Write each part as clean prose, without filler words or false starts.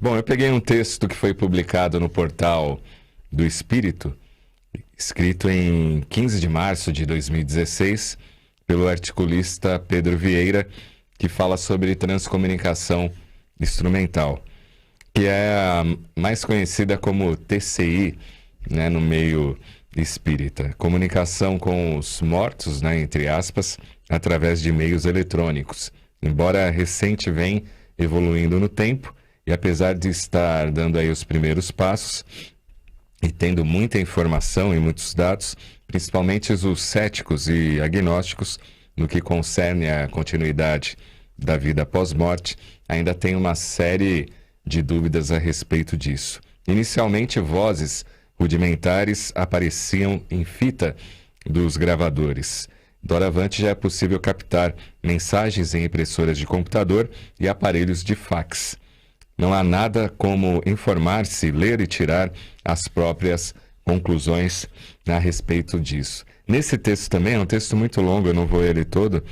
Bom, eu peguei um texto que foi publicado no Portal do Espírito, escrito em 15 de março de 2016, pelo articulista Pedro Vieira, que fala sobre transcomunicação instrumental, que é a mais conhecida como TCI, né, no meio espírita. Comunicação com os mortos, né, entre aspas, através de meios eletrônicos. Embora recente, vem evoluindo no tempo e apesar de estar dando aí os primeiros passos e tendo muita informação e muitos dados, principalmente os céticos e agnósticos no que concerne à continuidade da vida pós-morte, ainda tem uma série de dúvidas a respeito disso. Inicialmente, vozes rudimentares apareciam em fita dos gravadores. Doravante já é possível captar mensagens em impressoras de computador e aparelhos de fax. Não há nada como informar-se, ler e tirar as próprias conclusões a respeito disso. Nesse texto também, é um texto muito longo, eu não vou ler ele todo,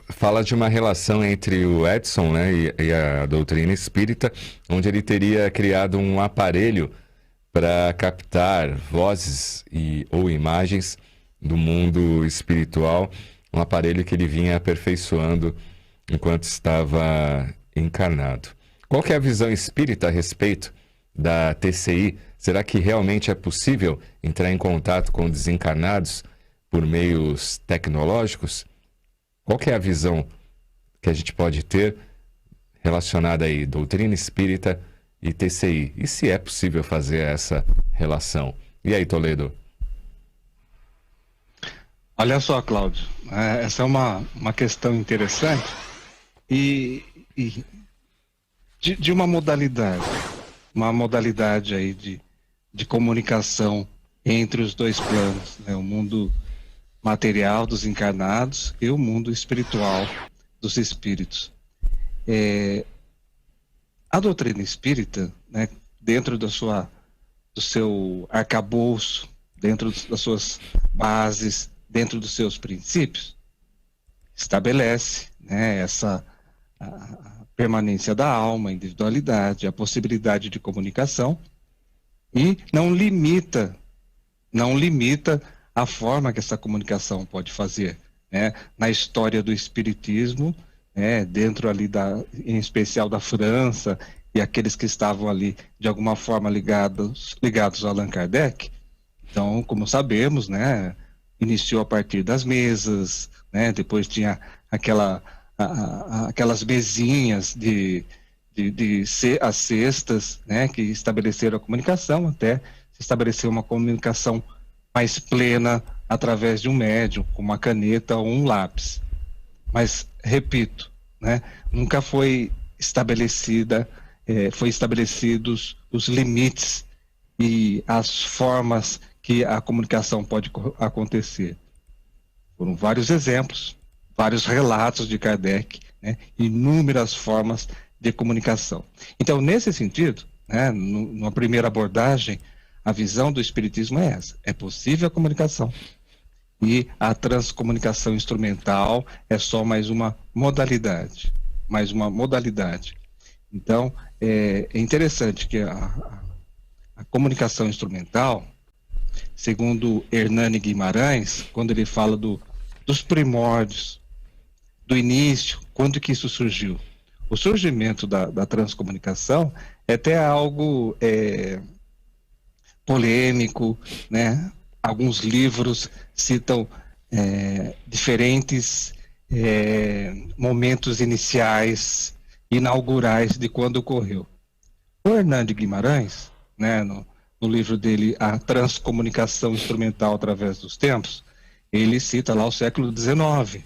fala de uma relação entre o Edson, né, e a doutrina espírita, onde ele teria criado um aparelho para captar vozes ou imagens do mundo espiritual, um aparelho que ele vinha aperfeiçoando enquanto estava encarnado. Qual que é a visão espírita a respeito da TCI? Será que realmente é possível entrar em contato com desencarnados por meios tecnológicos? Qual que é a visão que a gente pode ter relacionada aí, doutrina espírita e TCI? E se é possível fazer essa relação? E aí, Toledo? Olha só, Cláudio, essa é uma questão interessante e de uma modalidade aí de comunicação entre os dois planos, né? O mundo material dos encarnados e o mundo espiritual dos espíritos. A doutrina espírita, né, dentro do seu arcabouço, dentro das suas bases, dentro dos seus princípios, estabelece, né, a permanência da alma, a individualidade, a possibilidade de comunicação e não limita a forma que essa comunicação pode fazer, né? Na história do espiritismo, né, dentro ali em especial da França e aqueles que estavam ali de alguma forma ligados a Allan Kardec. Então, como sabemos, né, iniciou a partir das mesas, né, depois tinha aquelas mesinhas as cestas, né, que estabeleceram a comunicação, até se estabeleceu uma comunicação mais plena através de um médium, com uma caneta ou um lápis. Mas, repito, né, nunca foi estabelecidos os limites e as formas que a comunicação pode acontecer. Foram vários exemplos, vários relatos de Kardec, né, inúmeras formas de comunicação. Então, nesse sentido, né, numa primeira abordagem, a visão do espiritismo é essa: é possível a comunicação e a transcomunicação instrumental é só mais uma modalidade. Então, é interessante que a comunicação instrumental, segundo Hernani Guimarães, quando ele fala dos primórdios, do início, quando que isso surgiu? O surgimento da transcomunicação é até algo polêmico, né? Alguns livros citam diferentes momentos iniciais, inaugurais de quando ocorreu. O Hernani Guimarães, né, no livro dele, A Transcomunicação Instrumental através dos Tempos, ele cita lá o século XIX,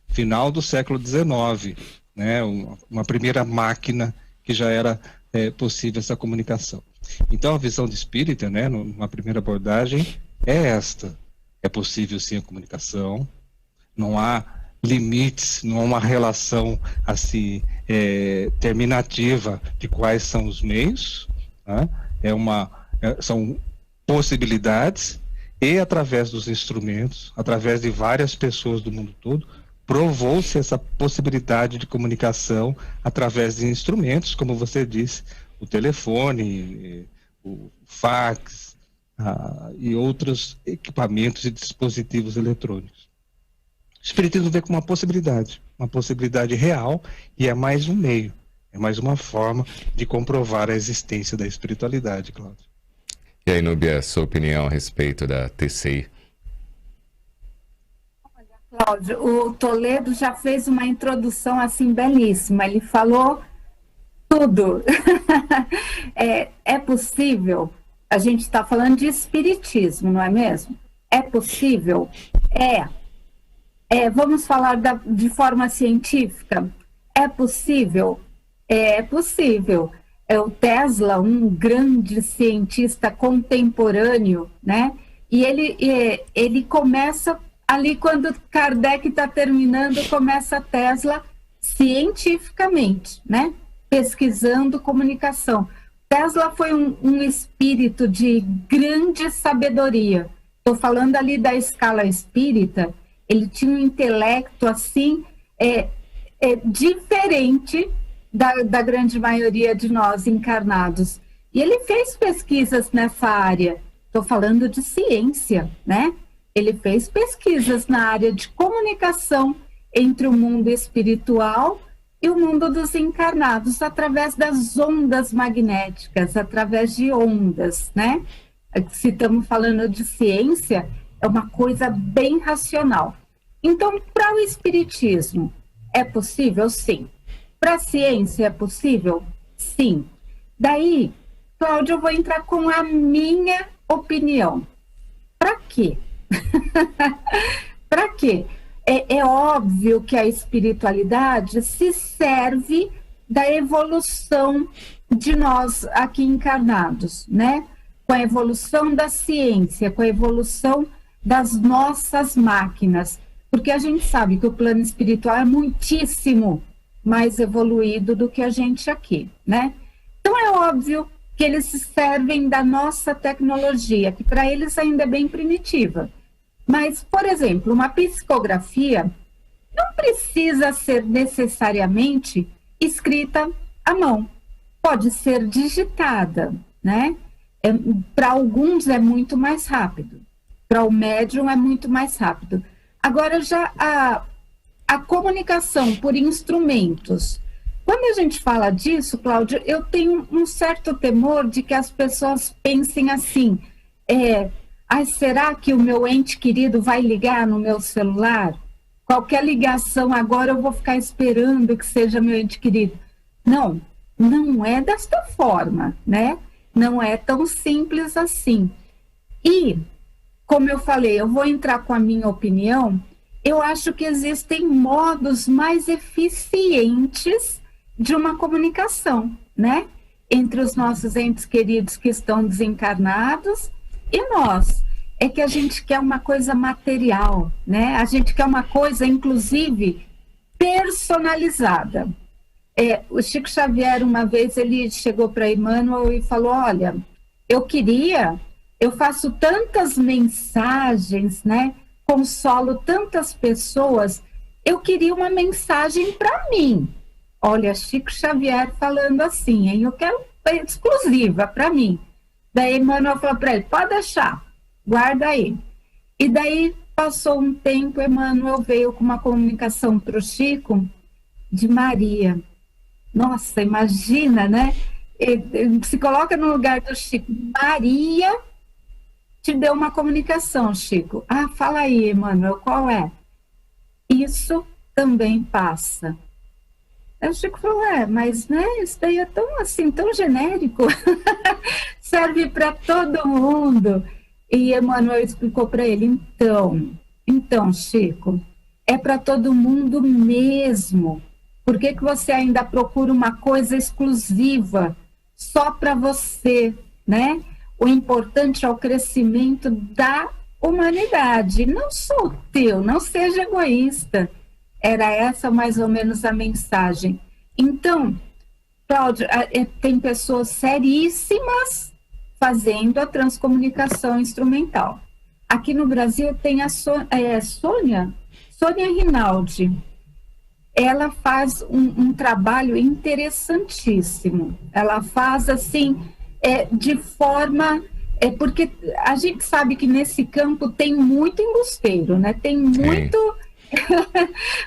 final do século XIX, né, uma primeira máquina que já era possível essa comunicação. Então, a visão de espírita, né, numa primeira abordagem, é esta: é possível sim a comunicação, não há limites, não há uma relação assim terminativa de quais são os meios, né? São possibilidades, e através dos instrumentos, através de várias pessoas do mundo todo, provou-se essa possibilidade de comunicação através de instrumentos, como você disse, o telefone, o fax, e outros equipamentos e dispositivos eletrônicos. O Espiritismo vê como uma possibilidade real, e é mais um meio, é mais uma forma de comprovar a existência da espiritualidade, Cláudio. E aí, Núbia, sua opinião a respeito da TCI? Olha, Cláudio, o Toledo já fez uma introdução assim belíssima, ele falou tudo. É possível, a gente está falando de espiritismo, não é mesmo? É possível? Vamos falar de forma científica? É possível? É possível. O Tesla, um grande cientista contemporâneo, né? E ele começa ali quando Kardec está terminando, começa a Tesla cientificamente, né? Pesquisando comunicação. Tesla foi um espírito de grande sabedoria. Estou falando ali da escala espírita. Ele tinha um intelecto assim diferente da grande maioria de nós encarnados. E ele fez pesquisas nessa área. Estou falando de ciência, né? Ele fez pesquisas na área de comunicação entre o mundo espiritual e o mundo dos encarnados, através das ondas magnéticas, através de ondas, né? Se estamos falando de ciência, é uma coisa bem racional. Então, para o espiritismo, é possível? Sim. Para a ciência, é possível? Sim. Daí, Cláudio, eu vou entrar com a minha opinião. Para quê? Para quê? É óbvio que a espiritualidade se serve da evolução de nós aqui encarnados, né? Com a evolução da ciência, com a evolução das nossas máquinas, porque a gente sabe que o plano espiritual é muitíssimo mais evoluído do que a gente aqui, né? Então é óbvio que eles se servem da nossa tecnologia, que para eles ainda é bem primitiva. Mas, por exemplo, uma psicografia não precisa ser necessariamente escrita à mão. Pode ser digitada, né? Para alguns é muito mais rápido. Para o médium é muito mais rápido. Agora, já a comunicação por instrumentos. Quando a gente fala disso, Cláudio, eu tenho um certo temor de que as pessoas pensem assim, será que o meu ente querido vai ligar no meu celular? Qualquer ligação agora eu vou ficar esperando que seja meu ente querido. Não, não é desta forma, né? Não é tão simples assim. E, como eu falei, eu vou entrar com a minha opinião, eu acho que existem modos mais eficientes de uma comunicação, né? Entre os nossos entes queridos que estão desencarnados e nós. É que a gente quer uma coisa material, né? A gente quer uma coisa, inclusive, personalizada. O Chico Xavier, uma vez, ele chegou para Emmanuel e falou, olha, eu faço tantas mensagens, né? Consolo tantas pessoas, eu queria uma mensagem para mim. Olha, Chico Xavier falando assim, hein? Eu quero exclusiva para mim. Daí Emmanuel falou para ele, pode deixar, guarda aí. E daí passou um tempo, Emmanuel veio com uma comunicação para o Chico de Maria. Nossa, imagina, né? Se coloca no lugar do Chico. Maria te deu uma comunicação, Chico. Ah, fala aí, Emmanuel, qual é? Isso também passa. Aí o Chico falou, mas né, isso daí é tão assim, tão genérico. Serve para todo mundo. E Emmanuel explicou para ele, então, Chico, é para todo mundo mesmo. Por que você ainda procura uma coisa exclusiva, só para você, né? O importante é o crescimento da humanidade, não só o teu, não seja egoísta. Era essa mais ou menos a mensagem. Então, Cláudio, tem pessoas seríssimas fazendo a transcomunicação instrumental. Aqui no Brasil tem a Sônia Sônia Rinaldi, ela faz um trabalho interessantíssimo. Ela faz assim, de forma... porque a gente sabe que nesse campo tem muito embusteiro, né? Tem muito,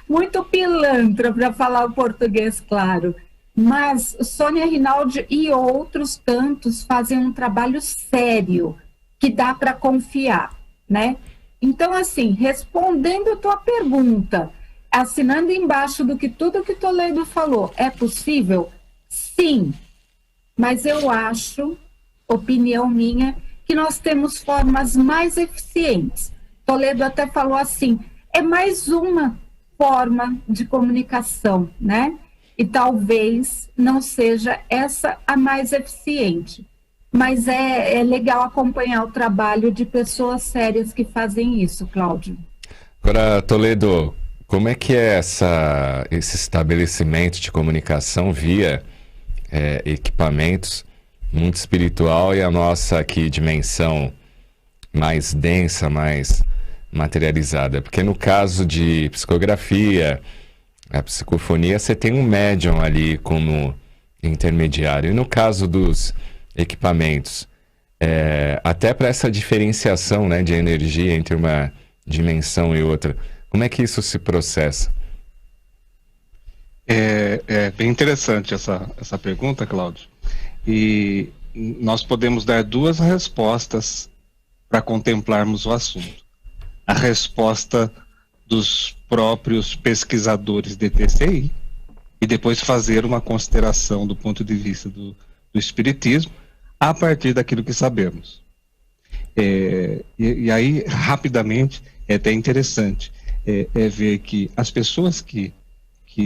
muito pilantra, para falar o português claro. Mas Sônia Rinaldi e outros tantos fazem um trabalho sério, que dá para confiar, né? Então, assim, respondendo a tua pergunta, assinando embaixo do que tudo que Toledo falou, é possível? Sim, mas eu acho, opinião minha, que nós temos formas mais eficientes. Toledo até falou assim, é mais uma forma de comunicação, né? E talvez não seja essa a mais eficiente. Mas é legal acompanhar o trabalho de pessoas sérias que fazem isso, Cláudio. Agora, Toledo, como é que é esse estabelecimento de comunicação via equipamentos, mundo espiritual, e a nossa aqui dimensão mais densa, mais materializada? Porque no caso de psicografia, a psicofonia, você tem um médium ali como intermediário. E no caso dos equipamentos, até para essa diferenciação, né, de energia entre uma dimensão e outra, como é que isso se processa? É bem interessante essa pergunta, Cláudio. E nós podemos dar duas respostas para contemplarmos o assunto. A resposta dos próprios pesquisadores de TCI e depois fazer uma consideração do ponto de vista do espiritismo a partir daquilo que sabemos. E aí, rapidamente, é até interessante ver que as pessoas que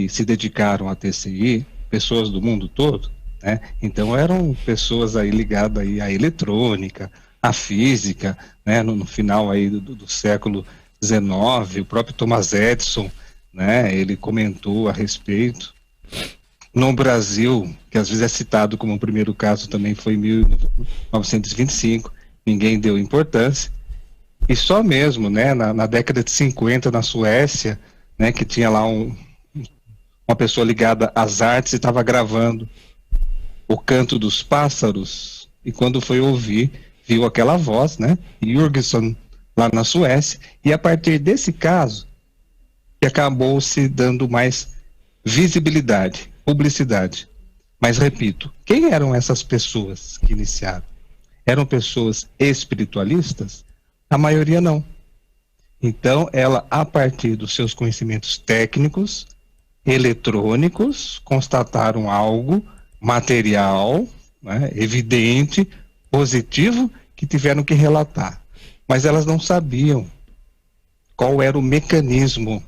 se dedicaram à TCI, pessoas do mundo todo, né, então eram pessoas aí ligadas aí à eletrônica, à física, né, no final aí do século XIX, o próprio Thomas Edison, né, ele comentou a respeito. No Brasil, que às vezes é citado como o primeiro caso, também foi em 1925, ninguém deu importância, e só mesmo, né, na década de 50, na Suécia, né, que tinha lá uma pessoa ligada às artes e estava gravando o canto dos pássaros, e quando foi ouvir, viu aquela voz, né, Jürgenson, lá na Suécia, e a partir desse caso, que acabou se dando mais visibilidade, publicidade. Mas repito, quem eram essas pessoas que iniciaram? Eram pessoas espiritualistas? A maioria não. Então, ela, a partir dos seus conhecimentos técnicos, eletrônicos, constataram algo material, né, evidente, positivo, que tiveram que relatar. Mas elas não sabiam qual era o mecanismo.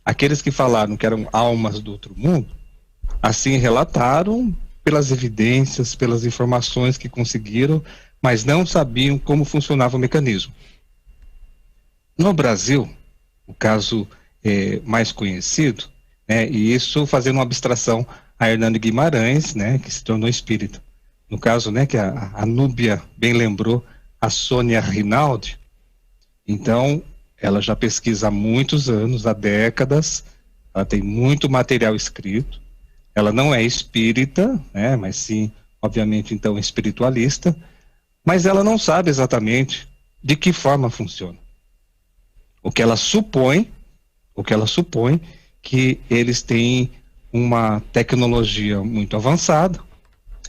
Aqueles que falaram que eram almas do outro mundo, assim relataram pelas evidências, pelas informações que conseguiram, mas não sabiam como funcionava o mecanismo. No Brasil, o caso mais conhecido, né, e isso fazendo uma abstração a Hernando Guimarães, né, que se tornou espírita. No caso, né, que a Núbia bem lembrou, a Sônia Rinaldi, então ela já pesquisa há muitos anos, há décadas, ela tem muito material escrito, ela não é espírita, né, mas sim, obviamente, então, espiritualista, mas ela não sabe exatamente de que forma funciona. O que ela supõe que eles têm uma tecnologia muito avançada,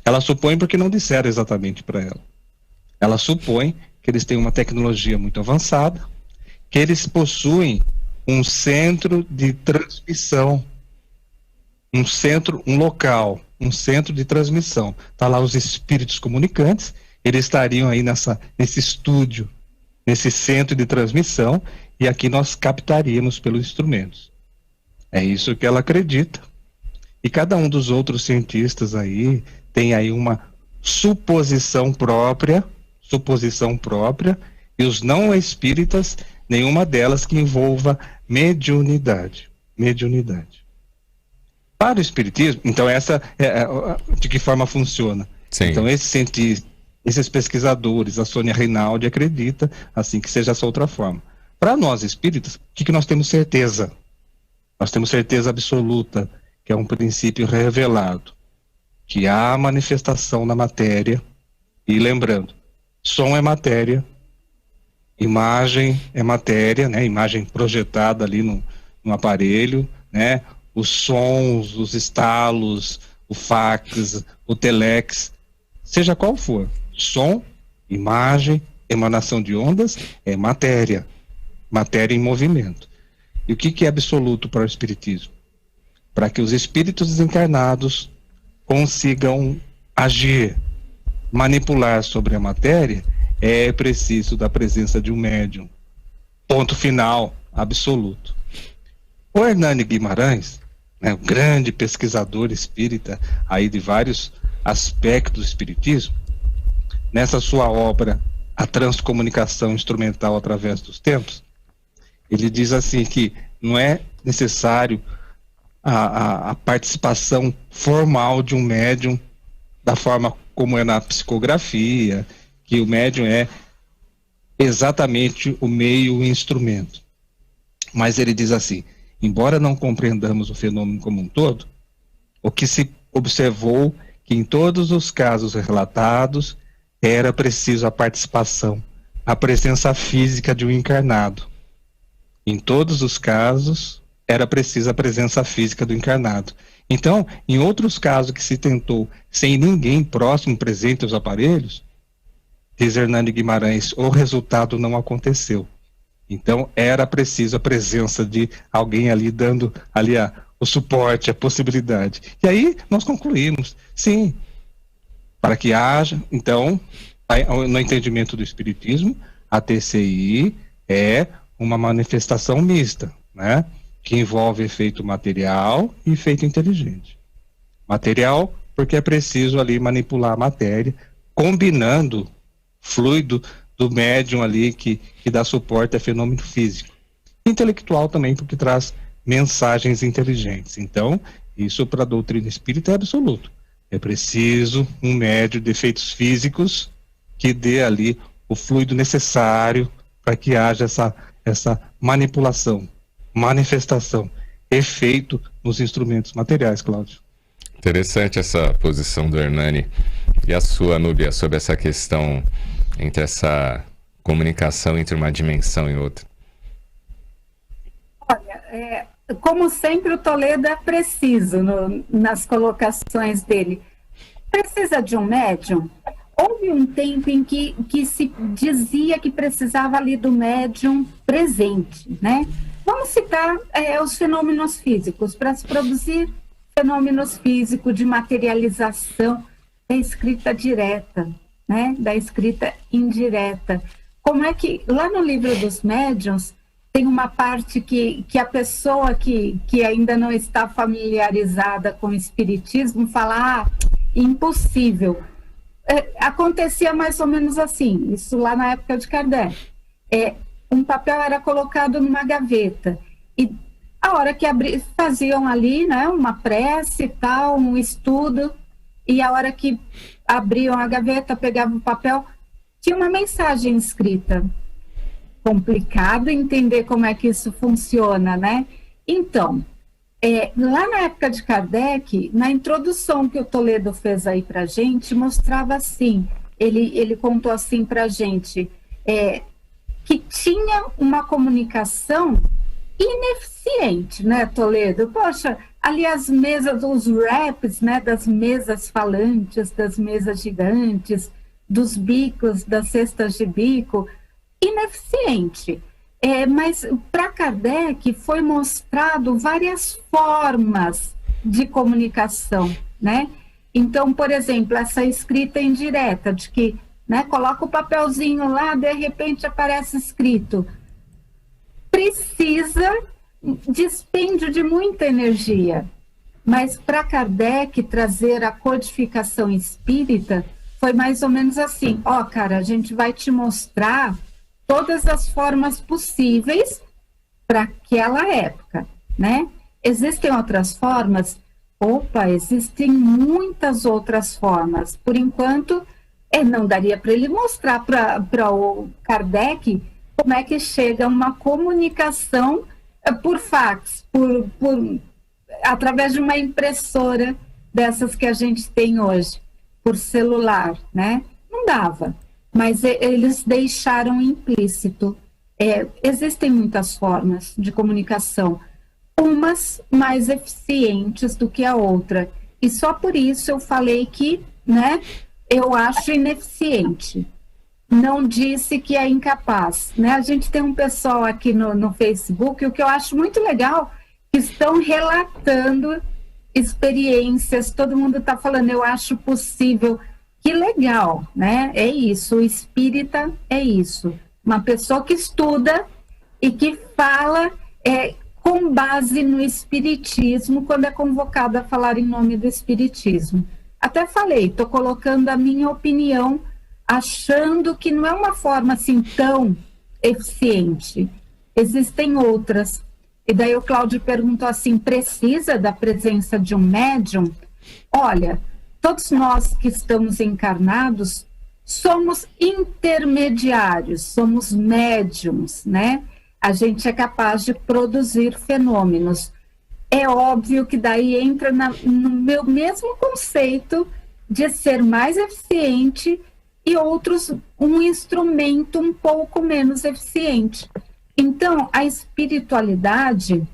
ela supõe porque não disseram exatamente para ela. Ela supõe que eles têm uma tecnologia muito avançada, que eles possuem um centro de transmissão, um local, um centro de transmissão. Tá lá os espíritos comunicantes, eles estariam aí nesse estúdio, nesse centro de transmissão, e aqui nós captaríamos pelos instrumentos. É isso que ela acredita. E cada um dos outros cientistas aí tem aí uma suposição própria, e os não espíritas, nenhuma delas que envolva mediunidade. Para o espiritismo, então essa de que forma funciona. Sim. Então esses cientistas, esses pesquisadores, a Sônia Rinaldi acredita assim que seja essa outra forma. Para nós espíritas, o que nós temos certeza? Nós temos certeza absoluta, que é um princípio revelado, que há manifestação na matéria, e lembrando, som é matéria, imagem é matéria, né? Imagem projetada ali no aparelho, né? Os sons, os estalos, o fax, o telex, seja qual for, som, imagem, emanação de ondas, é matéria, matéria em movimento. E o que é absoluto para o espiritismo? Para que os espíritos desencarnados consigam agir, manipular sobre a matéria, é preciso da presença de um médium. Ponto final, absoluto. O Hernani Guimarães, né, um grande pesquisador espírita aí de vários aspectos do espiritismo, nessa sua obra A Transcomunicação Instrumental através dos Tempos, ele diz assim que não é necessário a participação formal de um médium da forma como é na psicografia, que o médium é exatamente o meio, o instrumento. Mas ele diz assim, embora não compreendamos o fenômeno como um todo, o que se observou que em todos os casos relatados era preciso a participação, a presença física de um encarnado. Em todos os casos era preciso a presença física do encarnado. Então, em outros casos que se tentou sem ninguém próximo presente aos aparelhos, diz Hernani Guimarães, o resultado não aconteceu. Então, era preciso a presença de alguém ali dando ali o suporte, a possibilidade. E aí nós concluímos, sim, para que haja, então, no entendimento do Espiritismo, a TCI é uma manifestação mista, né? Que envolve efeito material e efeito inteligente. Material, porque é preciso ali manipular a matéria, combinando fluido do médium ali que dá suporte a fenômeno físico. Intelectual também, porque traz mensagens inteligentes. Então, isso para a doutrina espírita é absoluto. É preciso um médium de efeitos físicos que dê ali o fluido necessário para que haja essa manipulação, manifestação, efeito nos instrumentos materiais, Cláudio. Interessante essa posição do Hernani. E a sua, Núbia, sobre essa questão entre essa comunicação entre uma dimensão e outra? Olha, como sempre, o Toledo é preciso nas colocações dele. Precisa de um médium? Houve um tempo em que se dizia que precisava ali do médium presente, né? Vamos citar os fenômenos físicos. Para se produzir fenômenos físicos de materialização da escrita direta, né? Da escrita indireta. Como é que, lá no livro dos médiuns, tem uma parte que a pessoa que ainda não está familiarizada com o espiritismo fala, impossível. Acontecia mais ou menos assim, isso lá na época de Kardec. Um papel era colocado numa gaveta, e a hora que faziam ali, né, uma prece e tal, um estudo, e a hora que abriam a gaveta, pegavam o papel, tinha uma mensagem escrita. Complicado entender como é que isso funciona, né? Então, lá na época de Kardec, na introdução que o Toledo fez aí pra gente, mostrava assim, ele contou assim pra gente, que tinha uma comunicação ineficiente, né, Toledo? Poxa, ali as mesas, os raps, né, das mesas falantes, das mesas gigantes, dos bicos, das cestas de bico, ineficiente. Mas para Kardec foi mostrado várias formas de comunicação, né? Então, por exemplo, essa escrita indireta, de que, né, coloca o papelzinho lá, de repente aparece escrito. Precisa, dispêndio de muita energia. Mas para Kardec trazer a codificação espírita, foi mais ou menos assim, cara, a gente vai te mostrar todas as formas possíveis para aquela época, né? Existem outras formas? Existem muitas outras formas. Por enquanto, não daria para ele mostrar para o Kardec como é que chega uma comunicação por fax, através de uma impressora dessas que a gente tem hoje, por celular, né? Não dava, mas eles deixaram implícito. Existem muitas formas de comunicação, umas mais eficientes do que a outra, e só por isso eu falei que, né, eu acho ineficiente. Não disse que é incapaz, né? A gente tem um pessoal aqui no Facebook, o que eu acho muito legal, que estão relatando experiências, todo mundo está falando, eu acho possível, que legal, né? É isso, o espírita é isso, uma pessoa que estuda e que fala com base no espiritismo, quando é convocado a falar em nome do espiritismo. Até falei, estou colocando a minha opinião, achando que não é uma forma assim tão eficiente. Existem outras. E daí o Cláudio perguntou assim, precisa da presença de um médium? Olha, todos nós que estamos encarnados somos intermediários, somos médiums, né? A gente é capaz de produzir fenômenos. É óbvio que daí entra no meu mesmo conceito de ser mais eficiente e outros um instrumento um pouco menos eficiente. Então, a espiritualidade,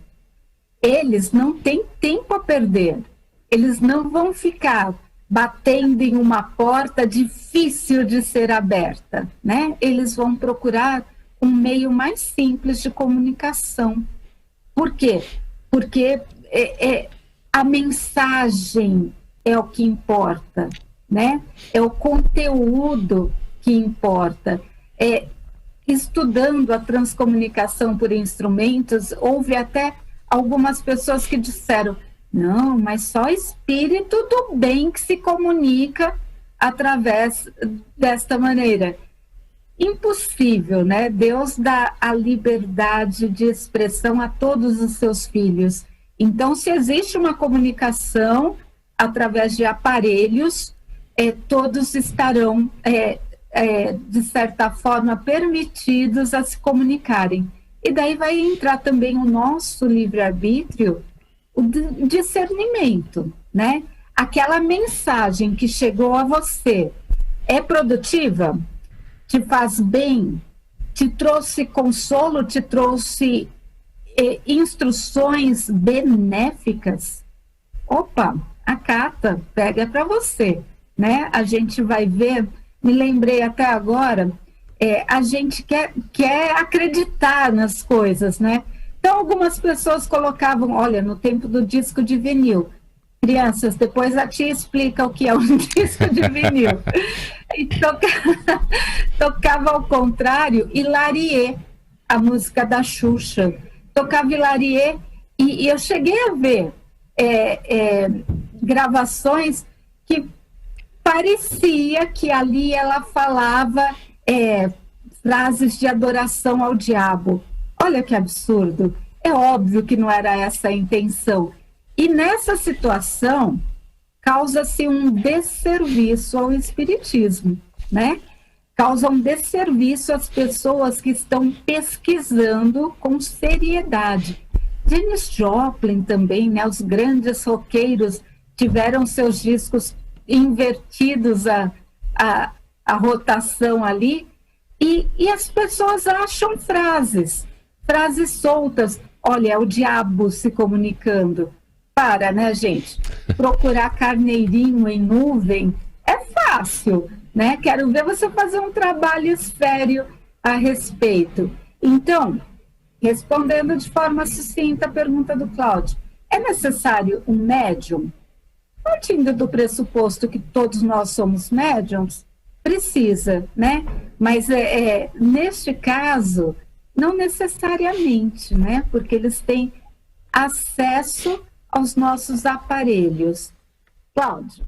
eles não têm tempo a perder. Eles não vão ficar batendo em uma porta difícil de ser aberta, né? Eles vão procurar um meio mais simples de comunicação. Por quê? Porque a mensagem é o que importa, né? É o conteúdo que importa. Estudando a transcomunicação por instrumentos, houve até algumas pessoas que disseram, não, mas só espírito do bem que se comunica através desta maneira. Impossível, né? Deus dá a liberdade de expressão a todos os seus filhos. Então, se existe uma comunicação através de aparelhos, todos estarão, de certa forma, permitidos a se comunicarem. E daí vai entrar também o nosso livre-arbítrio, o discernimento, né? Aquela mensagem que chegou a você é produtiva? Te faz bem? Te trouxe consolo? Te trouxe instruções benéficas? Opa, acata, pega para você, né? A gente vai ver, me lembrei até agora, a gente quer acreditar nas coisas, né? Então, algumas pessoas colocavam, olha, no tempo do disco de vinil, crianças, depois a tia explica o que é um disco de vinil. E tocava ao contrário, Hilarie, a música da Xuxa. Tocava Hilarie e eu cheguei a ver gravações que parecia que ali ela falava frases de adoração ao diabo. Olha que absurdo. É óbvio que não era essa a intenção. E nessa situação, causa-se um desserviço ao espiritismo, né? Causa um desserviço às pessoas que estão pesquisando com seriedade. Janis Joplin também, né? Os grandes roqueiros tiveram seus discos invertidos a rotação ali, e as pessoas acham frases soltas. Olha, é o diabo se comunicando. Para, né, gente? Procurar carneirinho em nuvem é fácil, né? Quero ver você fazer um trabalho sério a respeito. Então, respondendo de forma sucinta a pergunta do Cláudio, é necessário um médium? Partindo do pressuposto que todos nós somos médiums, precisa, né? Mas neste caso, não necessariamente, né? Porque eles têm acesso aos nossos aparelhos. Cláudio.